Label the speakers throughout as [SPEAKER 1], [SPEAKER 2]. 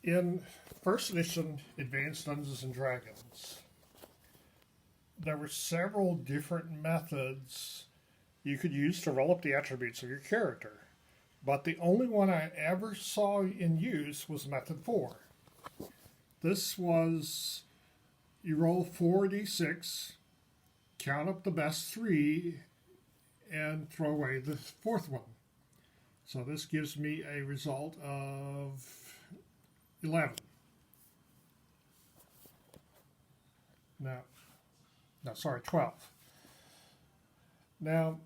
[SPEAKER 1] In first edition Advanced Dungeons and Dragons, there were several different methods you could use to roll up the attributes of your character. But the only one I ever saw in use was method 4. This was you roll 4d6, count up the best 3, and throw away the fourth one. So this gives me a result of 11. No, sorry, 12. Now,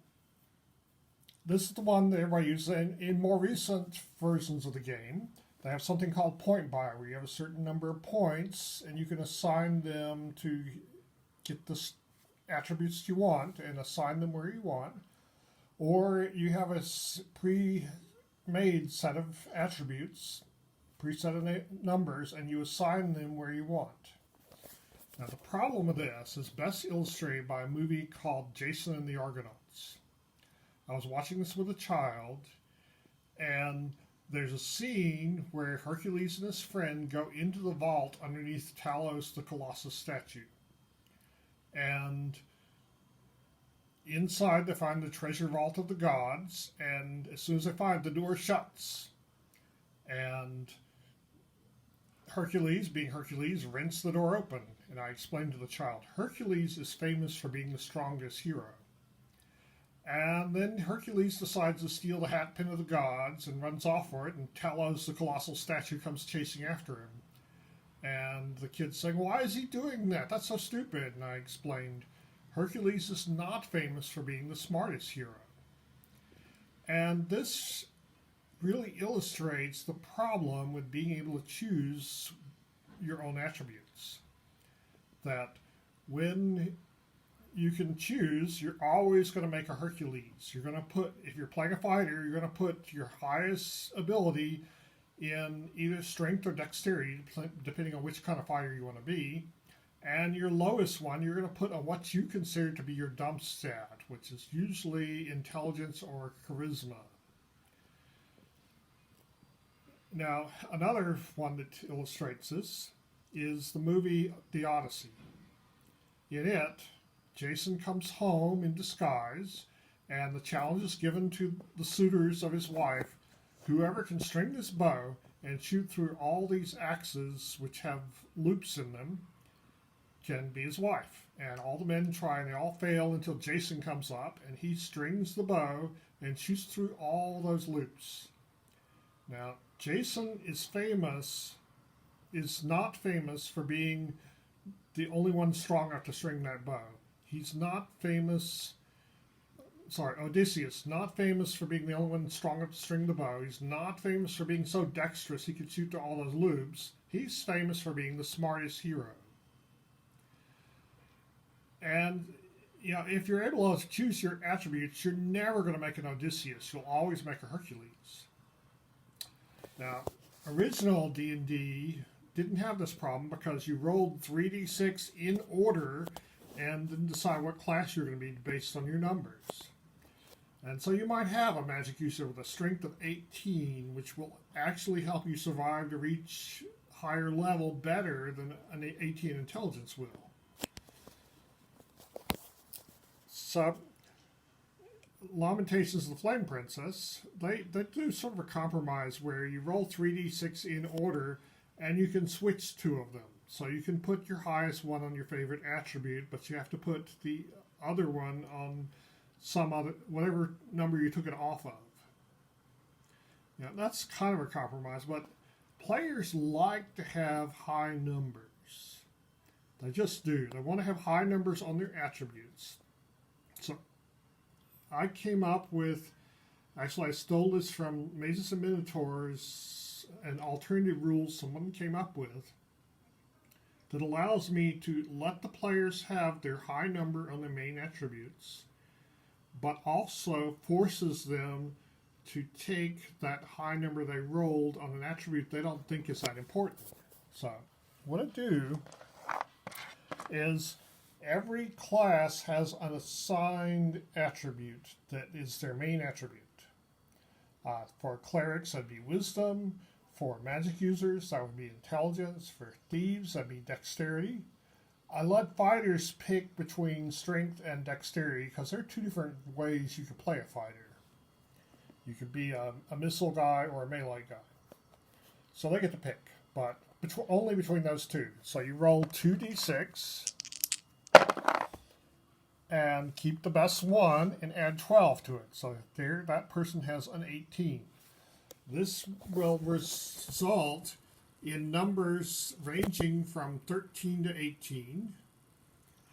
[SPEAKER 1] this is the one that everybody uses. In more recent versions of the game, they have something called point buy, where you have a certain number of points, and you can assign them to get the attributes you want and assign them where you want. Or you have a pre-made set of attributes, preset of numbers, and you assign them where you want. Now, the problem with this is best illustrated by a movie called Jason and the Argonauts. I was watching this with a child, and there's a scene where Hercules and his friend go into the vault underneath Talos the Colossus statue. And inside they find the treasure vault of the gods, and as soon as they find it, the door shuts. And Hercules, being Hercules, rents the door open. And I explained to the child, Hercules is famous for being the strongest hero. And then Hercules decides to steal the hat pin of the gods and runs off for it, and Talos, the colossal statue, comes chasing after him. And the kid's saying, why is he doing that? That's so stupid. And I explained, Hercules is not famous for being the smartest hero. And this really illustrates the problem with being able to choose your own attributes. That when you can choose, you're always going to make a Hercules. You're going to put, if you're playing a fighter, you're going to put your highest ability in either strength or dexterity, depending on which kind of fighter you want to be. And your lowest one, you're going to put on what you consider to be your dump stat, which is usually intelligence or charisma. Now, another one that illustrates this is the movie The Odyssey. In it, Jason comes home in disguise, and the challenge is given to the suitors of his wife. Whoever can string this bow and shoot through all these axes which have loops in them can be his wife. And all the men try, and they all fail until Jason comes up, and he strings the bow and shoots through all those loops. Now, Jason is not famous for being the only one strong enough to string that bow. He's not famous, Odysseus, not famous for being the only one strong enough to string the bow. He's not famous for being so dexterous he could shoot through all those loops. He's famous for being the smartest hero. And, you know, if you're able to choose your attributes, you're never going to make an Odysseus. You'll always make a Hercules. Now, original D&D didn't have this problem because you rolled 3d6 in order and then decide what class you're going to be based on your numbers. And so you might have a magic user with a strength of 18, which will actually help you survive to reach higher level better than an 18 intelligence will. So, Lamentations of the Flame Princess, they do sort of a compromise where you roll 3d6 in order and you can switch two of them. So you can put your highest one on your favorite attribute, but you have to put the other one on some other, whatever number you took it off of. Now, that's kind of a compromise, but players like to have high numbers. They just do. They want to have high numbers on their attributes. So I came up with, actually I stole this from Mazes and Minotaurs, an alternative rules someone came up with that allows me to let the players have their high number on their main attributes, but also forces them to take that high number they rolled on an attribute they don't think is that important. So what I do is every class has an assigned attribute that is their main attribute. For clerics, that'd be wisdom. For magic users, that would be intelligence. For thieves, that'd be dexterity. I let fighters pick between strength and dexterity because there are two different ways you can play a fighter. You could be a missile guy or a melee guy. So they get to pick, but only between those two. So you roll 2d6 and keep the best one and add 12 to it. So there, that person has an 18. This will result in numbers ranging from 13 to 18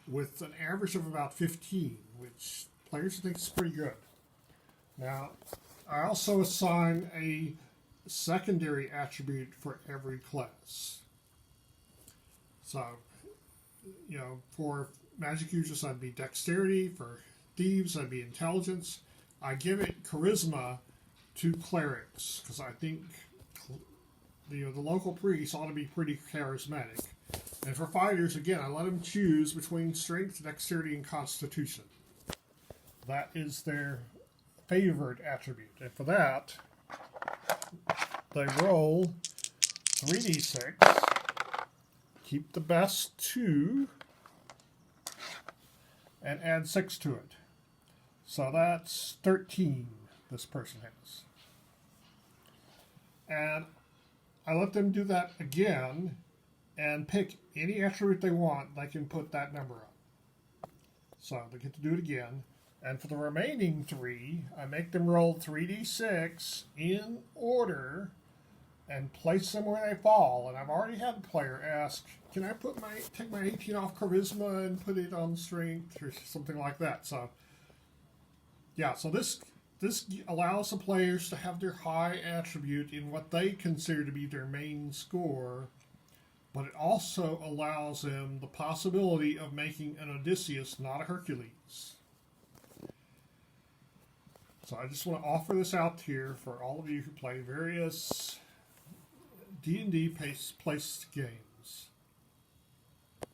[SPEAKER 1] with an average of about 15, which players think is pretty good. Now, I also assign a secondary attribute for every class. So, for magic users, that'd be dexterity. For thieves, that'd be intelligence. I give it charisma to clerics because I think the local priests ought to be pretty charismatic. And for fighters, again, I let them choose between strength, dexterity, and constitution. That is their favored attribute. And for that, they roll 3d6, keep the best 2, and add 6 to it. So that's 13 this person has. And I let them do that again and pick any attribute they want. They can put that number on. So they get to do it again. And for the remaining 3, I make them roll 3d6 in order and place them where they fall. And I've already had the player ask, can I take my 18 off charisma and put it on strength or something like that. So yeah, so this allows the players to have their high attribute in what they consider to be their main score, but it also allows them the possibility of making an Odysseus, not a Hercules. So I just want to offer this out here for all of you who play various D&D placed games.